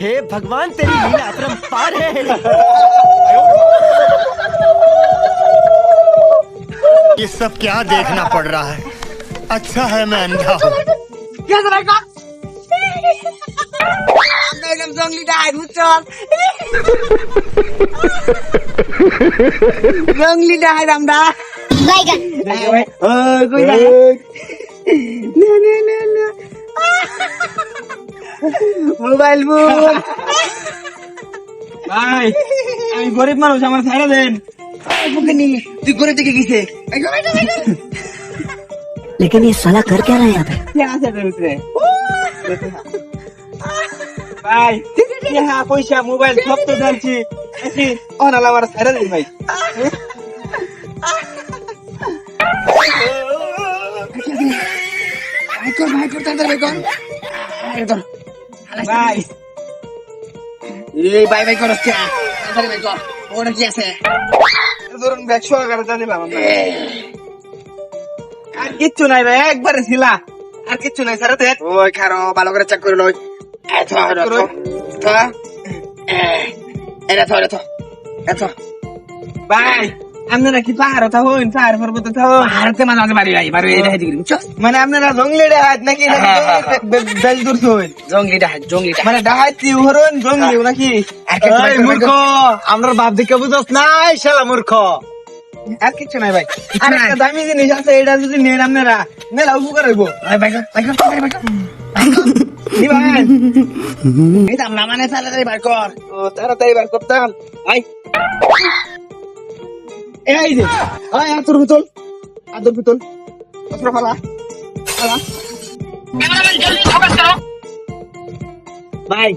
हे भगवान तेरी लीला अपरंपार है। ये सब क्या देखना पड़ रहा है? अच्छा है मैं अंधा हूँ। জঙ্গলি ডাহাই বুঝছস জঙ্গলি ডাহাই আমরা মোবাইল ফোন ভাই আমি গরিব মানুষ আমার ছাড়া দেন তুই করে দেখে গেছে लेकिन ये साला कर क्या रहा है यहाँ पे? ভাই হ্যাঁ পয়সা মোবাইল সব তো জানছি অনাল আমার ছাড়া দেন ভাই ভাই কর তাড়াতাড়ি ভাই কর ভাই এই বাই বাই কর তাড়াতাড়ি ভাই কর ওটা কি আছে ধরুন ব্যাগ সহকারে জানিলাম আমরা আর কিচ্ছু নাই ভাই একবারে ছিলা আর কিচ্ছু নাই স্যার দেখ ওই খারো ভালো করে চেক করে লই ভাই আপনারা কি পাহাড় থাকুন পাহাড় পর্বত থাকুন ভারতে মানে বাড়ি ভাই বাড়ি এটা হেদি বুঝছো মানে আপনারা জঙ্গলি ডাহাত নাকি বেশ দূর শুন জঙ্গলি ডাহাই মানে ডাহাতি হরণ জঙ্গলি নাকি মূর্খ আমরা বাপ দিকে বুঝছ নাই শালা মূর্খ আর কিছু নাই ভাই আর একটা দামি জিনিস আছে এটা যদি নেন আপনারা মেলা উপকার হইব ভাই নিবেন এই দাম না মানে তাড়াতাড়ি ভাই কর ও তাড়াতাড়ি বার করতাম ভাই এই যে আয় আতর বোতল অস্ত্র ফালা ভাই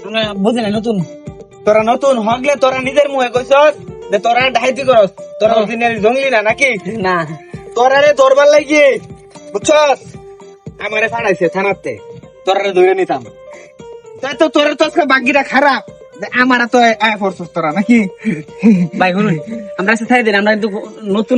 আমরা বুঝি না নতুন তোরা নতুন হগলে তোরা নিজের মুখে কইছস যে তোরা ডাইতি করস তোরা অরিজিনাল জঙ্গলি না নাকি না তোরা রে ধরবার লাগি বুঝছস আমারে ফাড়াইছে থানাতে তোরা রে ধরে নিতাম তাই তো তোর তো আজকে বাকিটা খারাপ আমার তো আয় ফোর্সস তোরা নাকি ভাই শুনুন আমরা সাথে দিন আমরা কিন্তু নতুন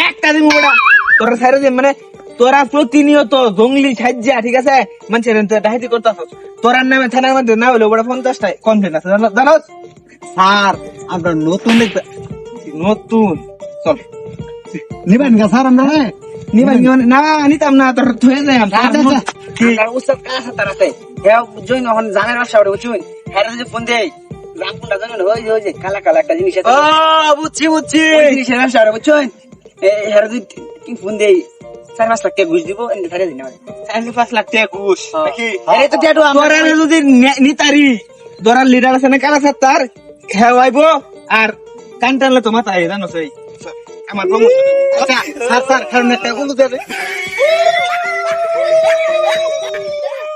একটা দিন ওটা তোরা ছাইরে দিন মানে তোরা প্রতিনিয়ত জঙ্গলি সাজ্জা ঠিক আছে মানুষের ডাইতি করতাছস তোরার নামে থানার মধ্যে না হলে ওটা 50টা কমপ্লেন আছে জানোস স্যার আমরা নতুন নতুন চল নিবেন গা স্যার আমরা নিবেন না নিতাম না তোর ধুয়ে যাই উস্তাদ কাছে তারাতে জইন এখন জানের বাসা ওটা বুঝুন হ্যাঁ যদি ফোন দেই রামপুনটা জানেন ওই যে কালা কালা একটা জিনিস আছে বুঝছি ওই জিনিসের ব্যবসা ওটা বুঝছেন হ্যাঁ যদি ফোন দেই 4-5 লাখ টাকা ঘুষ দিব এনে ছাড়িয়ে দিন 4-5 লাখ টাকা ঘুষ নাকি আরে তো টেটু তোরা যদি নিতারি দরার লিডার আছে না কালা সাত্তার হেওয়াইবো আর কান টানলে তো মাথা আই জানো সেই আমার স্যার কারণ একটা অনু দেবে